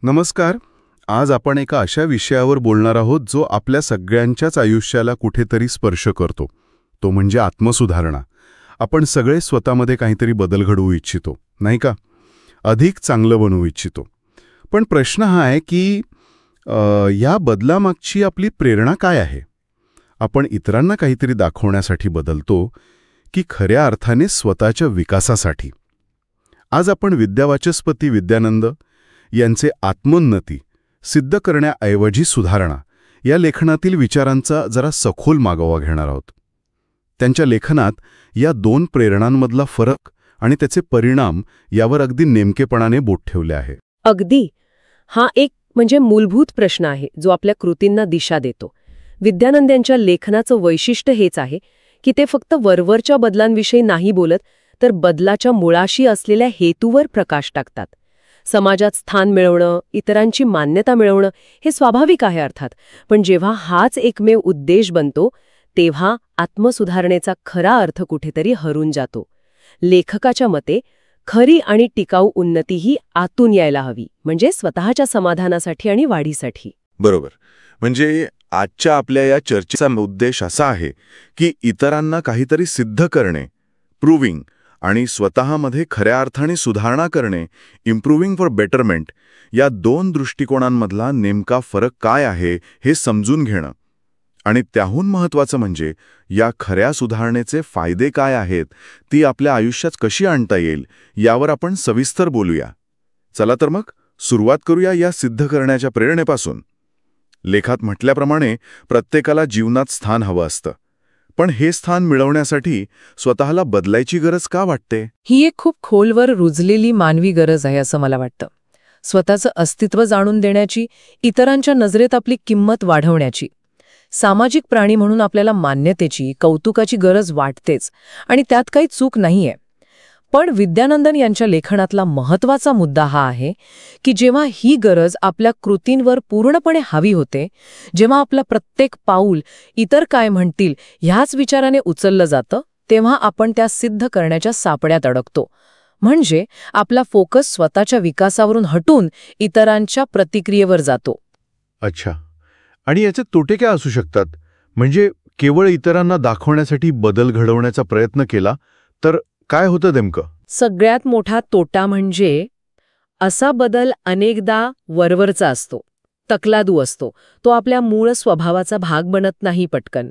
नमस्कार. आज आपण एका अशा विषयावर बोलणार आहोत जो आपल्या सगळ्यांच्याच आयुष्याला कुठेतरी स्पर्श करतो. तो म्हणजे आत्मसुधारणा. आपण सगळे स्वतःमध्ये काहीतरी बदल घडवू इच्छितो, नाही का? अधिक चांगलं बनवू इच्छितो. पण प्रश्न हा आहे की या बदलामागची आपली प्रेरणा काय आहे? आपण इतरांना काहीतरी दाखवण्यासाठी बदलतो की खऱ्या अर्थाने स्वतःच्या विकासासाठी? आज आपण विद्यावाचस्पती विद्यानंद यांचे आत्मोन्नती सिद्ध करण्याऐवजी सुधारणा या लेखनातील विचारांचा जरा सखोल मागोवा घेणार आहोत. त्यांच्या लेखनात या दोन प्रेरणांमधला फरक आणि त्याचे परिणाम यावर अगदी नेमकेपणाने बोट ठेवले आहे. अगदी. हा एक मूलभूत प्रश्न आहे जो आपल्या कृतींना दिशा देतो. विद्यानंद यांच्या लेखनाचं वैशिष्ट्य हेच आहे की ते फक्त वरवरच्या बदलांविषयी नाही बोलत, तर बदलाच्या मुळाशी असलेल्या हेतूवर प्रकाश टाकतात. समाजात स्थान मिळवणं, इतरांची मान्यता मिळवणं हे स्वाभाविक आहे अर्थात, पण जेव्हा हाच एकमेव उद्देश बनतो तेव्हा आत्मसुधारणेचा खरा अर्थ कुठेतरी हरून जातो. लेखकाच्या मते खरी आणि टिकाऊ उन्नती ही आतून यायला हवी, म्हणजे स्वतःच्या समाधानासाठी आणि वाढीसाठी. बरोबर. म्हणजे आजच्या आपल्या या चर्चेचा उद्देश असा आहे की इतरांना काहीतरी सिद्ध करणे, प्रूव्हिंग, आणि स्वतःमध्ये खऱ्या अर्थाने सुधारणा करणे, इम्प्रूव्हिंग फॉर बेटरमेंट, या दोन दृष्टिकोनांमधला नेमका फरक काय आहे हे समजून घेणं. आणि त्याहून महत्त्वाचं म्हणजे या खऱ्या सुधारणेचे फायदे काय आहेत, ती आपल्या आयुष्यात कशी आणता येईल यावर आपण सविस्तर बोलूया. चला तर मग सुरुवात करूया या सिद्ध करण्याच्या प्रेरणेपासून. लेखात म्हटल्याप्रमाणे प्रत्येकाला जीवनात स्थान हवं असतं. पण हे स्थान मिळवण्यासाठी स्वतःला बदलायची गरज का वाटते? ही एक खूप खोलवर रुजलेली मानवी गरज आहे असं मला वाटतं. स्वतःचं अस्तित्व जाणून देण्याची, इतरांच्या नजरेत आपली किंमत वाढवण्याची. सामाजिक प्राणी म्हणून आपल्याला मान्यतेची, कौतुकाची गरज वाटतेच, आणि त्यात काही चूक नाहीये. पण विद्यानंदन यांच्या लेखनातला महत्त्वाचा मुद्दा हा आहे की जेव्हा ही गरज आपल्या कृतींवर पूर्णपणे हावी होते, जेव्हा आपलं प्रत्येक पाऊल इतर काय म्हणतील ह्याच विचाराने उचललं जातं, तेव्हा आपण त्या सिद्ध करण्याच्या सापड्यात अडकतो. म्हणजे आपला फोकस स्वतःच्या विकासावरून हटून इतरांच्या प्रतिक्रियेवर जातो. अच्छा. आणि याचे तोटे काय असू शकतात? म्हणजे केवळ इतरांना दाखवण्यासाठी बदल घडवण्याचा प्रयत्न केला तर काय होतं नेमकं? सगळ्यात मोठा तोटा म्हणजे असा बदल अनेकदा वरवरचा असतो, तकलादू असतो. तो आपल्या मूळ स्वभावाचा भाग बनत नाही पटकन.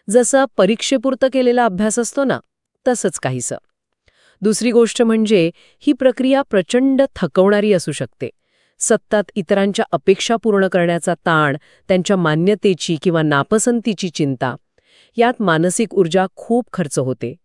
जसं परीक्षेपुरतं केलेला अभ्यास असतो ना, तसंच काहीसं. दुसरी गोष्ट म्हणजे ही प्रक्रिया प्रचंड थकवणारी असू शकते. सतत इतरांच्या अपेक्षा पूर्ण करण्याचा ताण, त्यांच्या मान्यतेची किंवा नापसंतीची चिंता, यात मानसिक ऊर्जा खूप खर्च होते.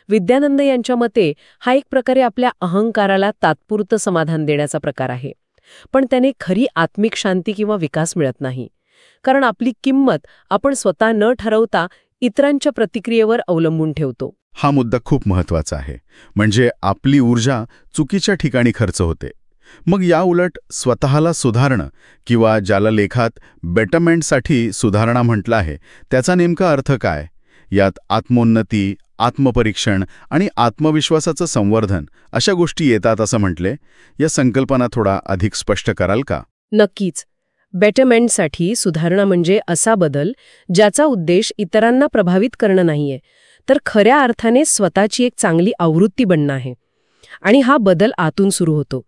विद्यानंद यांच्या मते हा एक प्रकारे आपल्या अहंकाराला तात्पुरतं समाधान देण्याचा प्रकार आहे. पण त्याने खरी आत्मिक शांती किंवा विकास मिळत नाही. कारण आपली किंमत आपण स्वतः न ठरवता इतरांच्या प्रतिक्रियेवर अवलंबून ठेवतो. हा मुद्दा खूप महत्त्वाचा आहे. म्हणजे आपली ऊर्जा चुकीच्या ठिकाणी खर्च होते. मग या उलट स्वतःला सुधारणं, किंवा ज्याला लेखात बेटरमेंटसाठी सुधारणा म्हटलं आहे, त्याचा नेमका अर्थ काय? यात आत्मोन्नती, आत्मपरीक्षण आणि आत्मविश्वासाचं संवर्धन अशा गोष्टी येतात असं म्हटले. या संकल्पना थोडा अधिक स्पष्ट कराल का? नक्कीच. बेटरमेंटसाठी सुधारणा म्हणजे असा बदल ज्याचा उद्देश इतरांना प्रभावित करणं नाहीये, तर खऱ्या अर्थाने स्वतःची एक चांगली आवृत्ती बनणं आहे. आणि हा बदल आतून सुरू होतो.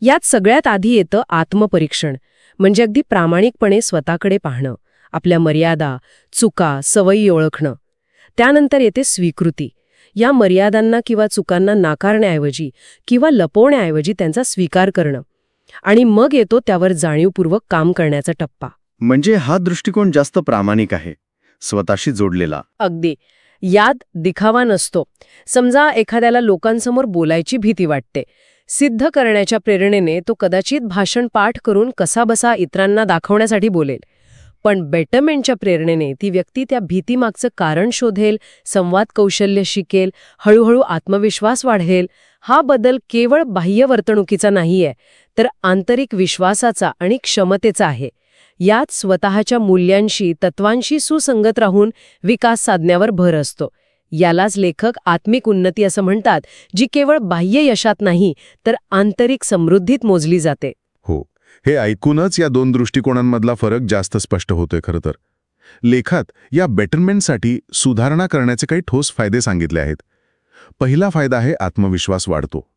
यात सगळ्यात आधी येतं आत्मपरीक्षण. म्हणजे अगदी प्रामाणिकपणे स्वतःकडे पाहणं, आपल्या मर्यादा, चुका, सवयी ओळखणं. त्यानंतर येते स्वीकृती. या मर्यादांना किंवा चुकांना नाकारण्याऐवजी किंवा लपवण्याऐवजी त्यांचा स्वीकार करणं. आणि मग येतो त्यावर जाणीवपूर्वक काम करण्याचा टप्पा. म्हणजे हा दृष्टिकोन जास्त प्रामाणिक आहे, स्वतःशी जोडलेला. अगदी. यात दिखावा नसतो. समजा एखाद्याला लोकांसमोर बोलायची भीती वाटते. सिद्ध करण्याच्या प्रेरणेने तो कदाचित भाषण पाठ करून कसाबसा इतरांना दाखवण्यासाठी बोलेल. पण बेटरमेंटच्या प्रेरणेने ती व्यक्ती त्या भीतीमागचं कारण शोधेल, संवाद कौशल्य शिकेल, हळूहळू आत्मविश्वास वाढेल. हा बदल केवळ बाह्य वर्तणुकीचा नाहीये, तर आंतरिक विश्वासाचा आणि क्षमतेचा आहे. यात स्वतःच्या मूल्यांशी, तत्वांशी सुसंगत राहून विकास साधण्यावर भर असतो. यालाच लेखक आत्मिक उन्नती असं म्हणतात, जी केवळ बाह्य यशात नाही तर आंतरिक समृद्धीत मोजली जाते. हो, हे ऐकूनच या दोन दृष्टिकोनांमधला फरक जास्त स्पष्ट होतोय खरं तर. लेखात या बेटरमेंटसाठी सुधारणा करण्याचे काही ठोस फायदे सांगितले आहेत. पहिला फायदा आहे आत्मविश्वास वाढतो.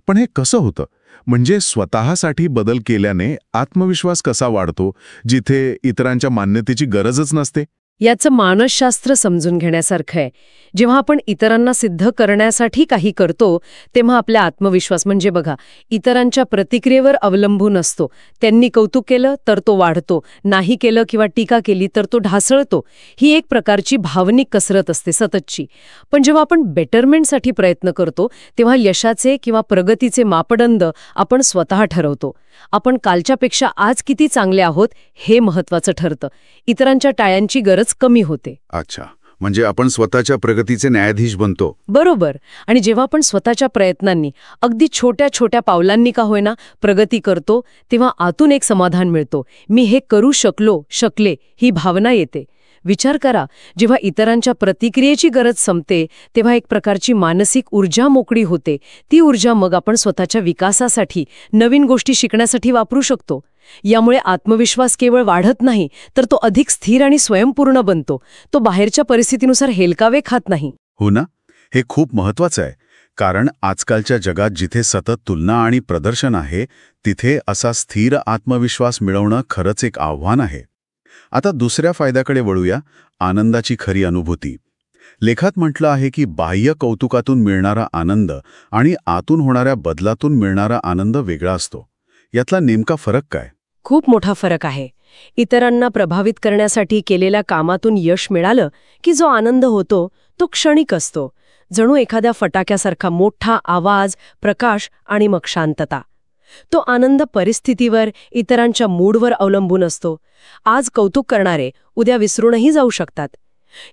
पण हे कसं होतं? म्हणजे स्वतःसाठी बदल केल्याने आत्मविश्वास कसा वाढतो, जिथे इतरांच्या मान्यतेची गरजच नसते? याचं मानसशास्त्र समजून घेण्यासारखं आहे. जेव्हा आपण इतरांना सिद्ध करण्यासाठी काही करतो तेव्हा आपला आत्मविश्वास म्हणजे बघा इतरांच्या प्रतिक्रियेवर अवलंबून असतो. त्यांनी कौतुक केलं तर तो वाढतो, नाही केलं किंवा टीका केली तर तो ढासळतो. ही एक प्रकारची भावनिक कसरत असते सततची. पण जेव्हा आपण बेटरमेंटसाठी प्रयत्न करतो तेव्हा यशाचे किंवा प्रगतीचे मापदंड आपण स्वतः ठरवतो. आपण कालच्यापेक्षा आज किती चांगले आहोत हे महत्वाचं ठरतं. इतरांच्या टाळ्यांची गरज कमी होते. अच्छा, म्हणजे आपण स्वतःच्या प्रगतीचे न्यायाधीश बनतो. बरोबर. आणि जेव्हा आपण स्वतःच्या प्रयत्नांनी अगदी छोट्या छोट्या पावलांनी का होईना प्रगती करतो तेव्हा आतून एक समाधान मिळतो. मी हे करू शकले ही भावना येते. विचार करा, जेव्हा इतरांच्या प्रतिक्रियेची गरज संपते तेव्हा एक प्रकारची मानसिक ऊर्जा मोकळी होते. ती ऊर्जा मग आपण स्वतःच्या विकासासाठी, नवीन गोष्टी शिकण्यासाठी वापरू शकतो. यामुळे आत्मविश्वास केवळ वाढत नाही तर तो अधिक स्थिर आणि स्वयंपूर्ण बनतो. तो बाहेरच्या परिस्थितीनुसार हेलकावे खात नाही. हो ना, हे खूप महत्वाचं आहे. कारण आजकालच्या जगात जिथे सतत तुलना आणि प्रदर्शन आहे तिथे असा स्थिर आत्मविश्वास मिळवणं खरंच एक आव्हान आहे. आता दुसऱ्या फायद्याकडे वळूया, आनंदाची खरी अनुभूती. लेखात म्हटलं आहे की बाह्य कौतुकातून मिळणारा आनंद आणि आतून होणाऱ्या बदलातून मिळणारा आनंद वेगळा असतो. यातला नेमका फरक काय? खूप मोठा फरक आहे. इतरांना प्रभावित करण्यासाठी केलेल्या कामातून यश मिळालं की जो आनंद होतो तो क्षणिक असतो. जणू एखाद्या फटाक्यासारखा मोठा आवाज, प्रकाश आणि मग शांतता. तो आनंद परिस्थितीवर, इतरांच्या मूडवर अवलंबून असतो. आज कौतुक करणारे उद्या विसरूनही जाऊ शकतात.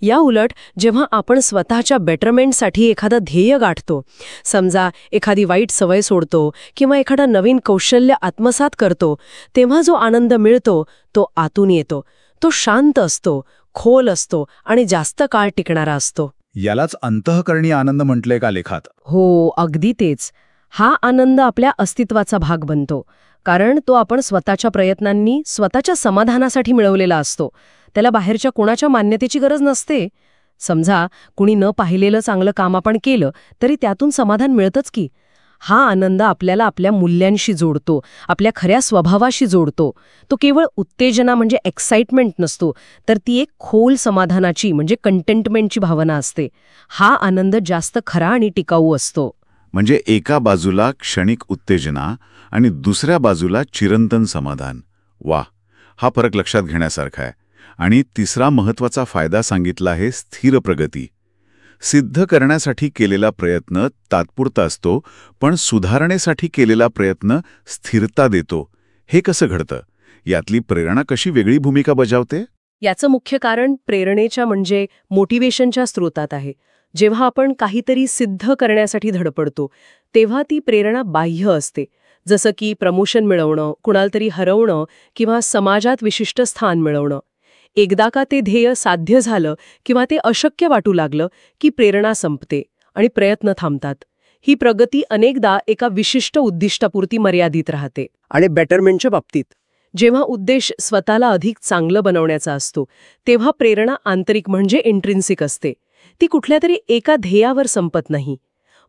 या उलट जेव्हा आपण स्वतःच्या बेटरमेंटसाठी एखादं ध्येय गाठतो, समजा एखादी वाईट सवय सोडतो किंवा एखादं नवीन कौशल्य आत्मसात करतो, तेव्हा जो आनंद मिळतो तो आतून येतो. तो शांत असतो, खोल असतो आणि जास्त काळ टिकणारा असतो. यालाच अंतःकरणी आनंद म्हटलंय का लेखात? हो, अगदी तेच. हा आनंद आपल्या अस्तित्वाचा भाग बनतो. कारण तो आपण स्वतःच्या प्रयत्नांनी, स्वतःच्या समाधानासाठी मिळवलेला असतो. त्याला बाहेरच्या कोणाच्या मान्यतेची गरज नसते. समजा कुणी न पाहिलेलं चांगलं काम आपण केलं तरी त्यातून समाधान मिळतंच की. हा आनंद आपल्याला आपल्या मूल्यांशी जोडतो, आपल्या खऱ्या स्वभावाशी जोडतो. तो केवळ उत्तेजना म्हणजे एक्साइटमेंट नसतो, तर ती एक खोल समाधानाची म्हणजे कंटेंटमेंटची भावना असते. हा आनंद जास्त खरा आणि टिकाऊ असतो. म्हणजे एका बाजूला क्षणिक उत्तेजना आणि दुसऱ्या बाजूला चिरंतन समाधान. वा, हा फरक लक्षात घेण्यासारखा आहे. आणि तिसरा महत्वाचा फायदा सांगितला आहे स्थिर प्रगती. सिद्ध करण्यासाठी केलेला प्रयत्न तात्पुरता असतो, पण सुधारणेसाठी केलेला प्रयत्न स्थिरता देतो. हे कसं घडतं? यातली प्रेरणा कशी वेगळी भूमिका बजावते? याचं मुख्य कारण प्रेरणेच्या म्हणजे मोटिवेशनच्या स्रोतात आहे. जेव्हा आपण काहीतरी सिद्ध करण्यासाठी धडपडतो तेव्हा ती प्रेरणा बाह्य असते. जसं की प्रमोशन मिळवणं, कुणाला तरी हरवणं किंवा समाजात विशिष्ट स्थान मिळवणं. एकदा का ते ध्येय साध्य झालं किंवा ते अशक्य वाटू लागलं की प्रेरणा संपते आणि प्रयत्न थांबतात. ही प्रगती अनेकदा एका विशिष्ट उद्दिष्टापुरती मर्यादित राहते. आणि बेटरमेंटच्या बाबतीत जेव्हा उद्देश स्वतःला अधिक चांगलं बनवण्याचा असतो तेव्हा प्रेरणा आंतरिक म्हणजे इंट्रिन्सिक असते. ती कुठल्या तरी एका ध्येयावर संपत नाही.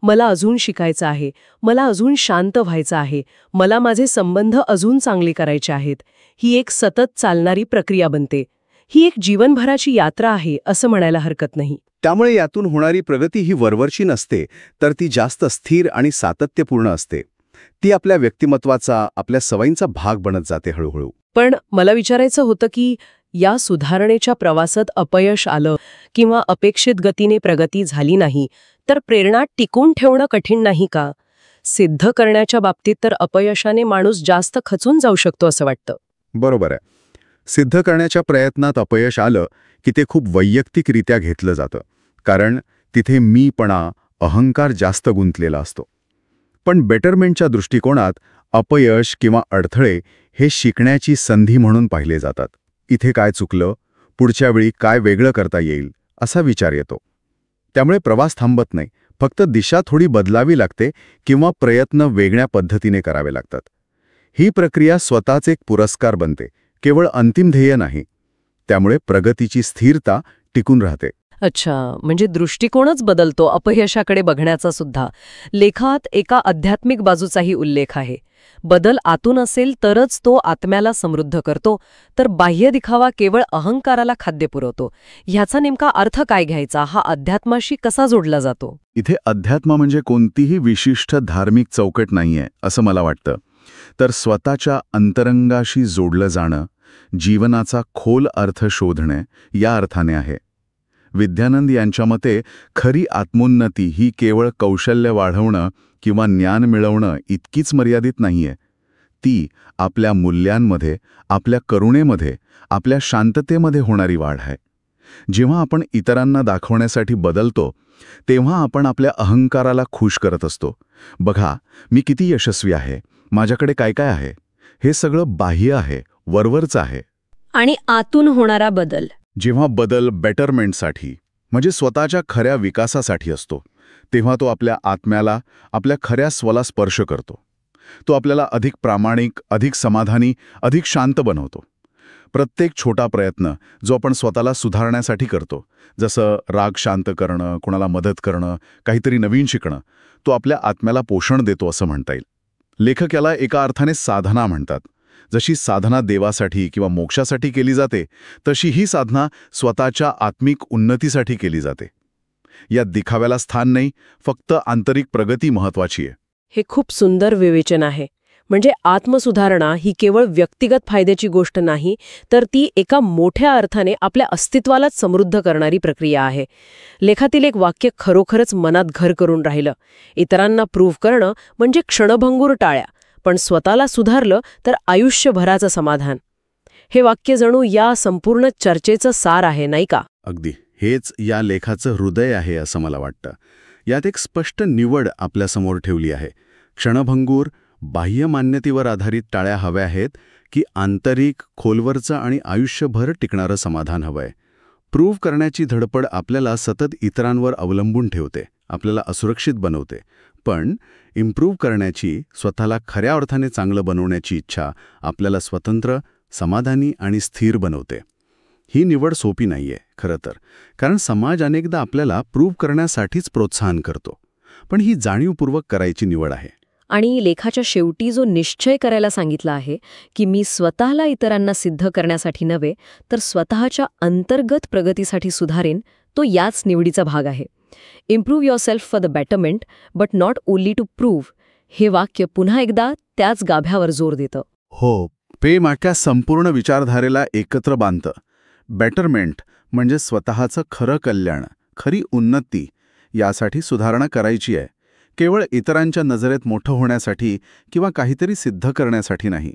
मला अजून शिकायचं आहे, मला अजून शांत व्हायचं आहे, मला माझे संबंध अजून चांगले करायचे आहेत. ही एक सतत चालणारी प्रक्रिया बनते. ही एक जीवनभराची यात्रा आहे असं म्हणायला हरकत नाही. त्यामुळे यातून होणारी प्रगती ही वरवरची नसते, तर ती जास्त स्थिर आणि सातत्यपूर्ण असते. ती आपल्या व्यक्तिमत्वाचा, आपल्या सवयींचा भाग बनत जाते हळूहळू. पण मला विचारायचं होतं की या सुधारणेच्या प्रवासात अपयश आलं किंवा अपेक्षित गतीने प्रगती झाली नाही तर प्रेरणा टिकून ठेवणं कठीण नाही का? सिद्ध करण्याच्या बाबतीत तर अपयशाने माणूस जास्त खचून जाऊ शकतो असं वाटतं. बरोबर आहे. सिद्ध करण्याच्या प्रयत्नात अपयश आलं की ते खूप वैयक्तिकरित्या घेतलं जातं, कारण तिथे मीपणा, अहंकार जास्त गुंतलेला असतो. पण बेटरमेंटच्या दृष्टिकोनात अपयश किंवा अडथळे हे शिकण्याची संधी म्हणून पाहिले जातात. इथे काय चुकलं, पुढच्या वेळी काय वेगळं करता येईल असा विचार येतो. त्यामुळे प्रवास थांबत नाही, फक्त दिशा थोडी बदलावी लागते किंवा प्रयत्न वेगळ्या पद्धतीने करावे लागतात. ही प्रक्रिया स्वतःच एक पुरस्कार बनते, केवळ अंतिम ध्येय नाही. त्यामुळे प्रगतीची स्थिरता टिकून राहते. अच्छा, म्हणजे दृष्टिकोनच बदलतो अपयशाकडे बघण्याचा सुद्धा. लेखात एका आध्यात्मिक बाजूचाही उल्लेख आहे. बदल आतून असेल तरच तो आत्म्याला समृद्ध करतो, तर बाह्य दिखावा केवळ अहंकाराला खाद्य पुरवतो. ह्याचा नेमका अर्थ काय घ्यायचा? हा अध्यात्माशी कसा जोडला जातो? इथे अध्यात्म म्हणजे कोणतीही विशिष्ट धार्मिक चौकट नाहीये असं मला वाटतं, तर स्वतःच्या अंतरंगाशी जोडलं जाणं, जीवनाचा खोल अर्थ शोधणे या अर्थाने आहे. विद्यानंद यांच्या मते खरी आत्मोन्नती ही केवळ कौशल्य वाढवणं किंवा ज्ञान मिळवणं इतकीच मर्यादित नाहीये. ती आपल्या मूल्यांमध्ये, आपल्या करुणेमध्ये, आपल्या शांततेमध्ये होणारी वाढ आहे. जेव्हा आपण इतरांना दाखवण्यासाठी बदलतो तेव्हा आपण आपल्या अहंकाराला खुश करत असतो. बघा, मी किती यशस्वी आहे, माझ्याकडे काय काय आहे. हे सगळं बाह्य आहे, वरवरचं आहे. आणि आतून होणारा बदल, जेव्हा बदल बेटरमेंटसाठी म्हणजे स्वतःच्या खऱ्या विकासासाठी असतो, तेव्हा तो आपल्या आत्म्याला, आपल्या खऱ्या स्वला स्पर्श करतो. तो आपल्याला अधिक प्रामाणिक, अधिक समाधानी, अधिक शांत बनवतो. प्रत्येक छोटा प्रयत्न जो आपण स्वतःला सुधारण्यासाठी करतो, जसं राग शांत करणं, कोणाला मदत करणं, काहीतरी नवीन शिकणं, तो आपल्या आत्म्याला पोषण देतो असं म्हणता येईल. लेखक याला एका अर्थाने साधना म्हणतात. जशी साधना देवासाठी किंवा मोक्षासाठी केली जाते, तशी ही साधना स्वतःच्या आत्मिक उन्नतीसाठी केली जाते. या दिखाव्याला स्थान नाही, फक्त आंतरिक प्रगती महत्वाची आहे. हे खूप सुंदर विवेचन आहे. म्हणजे आत्मसुधारणा ही केवळ व्यक्तिगत फायद्याची गोष्ट नाही, तर ती एका मोठ्या अर्थाने आपल्या अस्तित्वालाच समृद्ध करणारी प्रक्रिया आहे. लेखातील एक वाक्य खरोखरच मनात घर करून राहिलं. इतरांना प्रूव्ह करणं म्हणजे क्षणभंगूर टाळ्या, पण स्वतःला सुधारलं तर आयुष्यभराचं समाधान. हे वाक्य जणू या संपूर्ण चर्चेचं सार आहे, नाही का? अगदी हेच या लेखाचं हृदय आहे असं मला वाटतं. यात एक स्पष्ट निवड आपल्यासमोर ठेवली आहे. क्षणभंगूर, बाह्य मान्यतेवर आधारित टाळ्या हव्या आहेत की आंतरिक, खोलवरचं आणि आयुष्यभर टिकणारं समाधान हवंय. प्रूव्ह करण्याची धडपड आपल्याला सतत इतरांवर अवलंबून ठेवते, आपल्याला असुरक्षित बनवते. पण इम्प्रूव्ह करण्याची, स्वतःला खऱ्या अर्थाने चांगलं बनवण्याची इच्छा आपल्याला स्वतंत्र, समाधानी आणि स्थिर बनवते. ही निवड सोपी नाहीये खरं तर, कारण समाज अनेकदा आपल्याला प्रूव्ह करण्यासाठीच प्रोत्साहन करतो. पण ही जाणीवपूर्वक करायची निवड आहे. आणि लेखाच्या शेवटी जो निश्चय करायला सांगितला आहे की मी स्वतःला इतरांना सिद्ध करण्यासाठी नव्हे, तर स्वतःच्या अंतर्गत प्रगतीसाठी सुधारेन, तो याच निवडीचा भाग आहे. Improve yourself for the betterment, but not only to prove. हे वाक्य पुन्हा एकदा त्याच गाभ्यावर जोर देतं. हो, प्रेम आख्या संपूर्ण विचारधारेला एकत्र बांधतं. बेटरमेंट म्हणजे स्वतःचं खरं कल्याण, खरी उन्नती, यासाठी सुधारणा करायची आहे. केवळ इतरांच्या नजरेत मोठं होण्यासाठी किंवा काहीतरी सिद्ध करण्यासाठी नाही.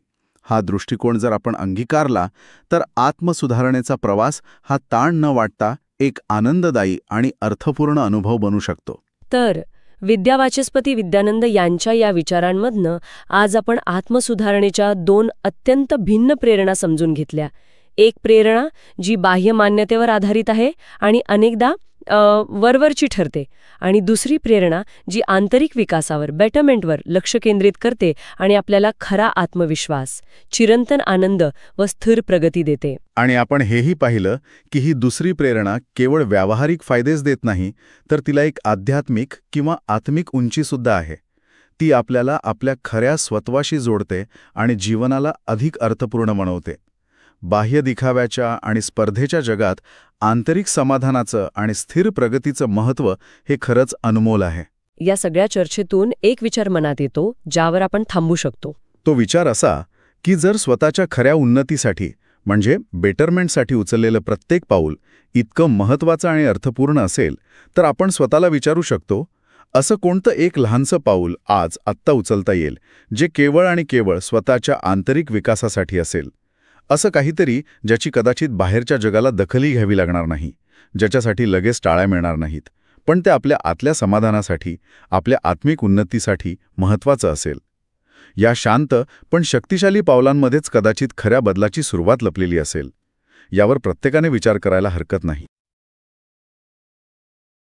हा दृष्टिकोन जर आपण अंगीकारला तर आत्मसुधारणेचा प्रवास हा ताण न वाटता एक आनंददायी आणि अर्थपूर्ण अनुभव बनू शकतो. तर विद्यावाचस्पती विद्यानंद यांच्या या विचारांमधनं आज आपण आत्मसुधारणेच्या दोन अत्यंत भिन्न प्रेरणा समजून घेतल्या. एक प्रेरणा जी बाह्य मान्यतेवर आधारित आहे आणि अनेकदा वरवरची ठरते, आणि दुसरी प्रेरणा जी आंतरिक विकासावर, बेटरमेंटवर लक्ष केंद्रित करते आणि आपल्याला खरा आत्मविश्वास, चिरंतन आनंद व स्थिर प्रगती देते. आणि आपण हेही पाहिलं की ही दुसरी प्रेरणा केवळ व्यावहारिक फायदेच देत नाही, तर तिला एक आध्यात्मिक किंवा आत्मिक उंचीसुद्धा आहे. ती आपल्याला आपल्या खऱ्या स्वत्वाशी जोडते आणि जीवनाला अधिक अर्थपूर्ण बनवते. बाह्य दिखाव्याच्या आणि स्पर्धेच्या जगात आंतरिक समाधानाचं आणि स्थिर प्रगतीचं महत्त्व हे खरंच अनमोल आहे. या सगळ्या चर्चेतून एक विचार मनात येतो ज्यावर आपण थांबू शकतो. तो विचार असा की जर स्वतःच्या खऱ्या उन्नतीसाठी म्हणजे बेटरमेंटसाठी उचललेलं प्रत्येक पाऊल इतकं महत्त्वाचं आणि अर्थपूर्ण असेल, तर आपण स्वतःला विचारू शकतो, असं कोणतं एक लहानसं पाऊल आज आत्ता उचलता येईल जे केवळ आणि केवळ स्वतःच्या आंतरिक विकासासाठी असेल. असं काहीतरी ज्याची कदाचित बाहेरच्या जगाला दखलही घ्यावी लागणार नाही, ज्याच्यासाठी लगेच टाळ्या मिळणार नाहीत, पण ते आपल्या आतल्या समाधानासाठी, आपल्या आत्मिक उन्नतीसाठी महत्त्वाचं असेल. या शांत पण शक्तिशाली पावलांमध्येच कदाचित खऱ्या बदलाची सुरुवात लपलेली असेल. यावर प्रत्येकाने विचार करायला हरकत नाही.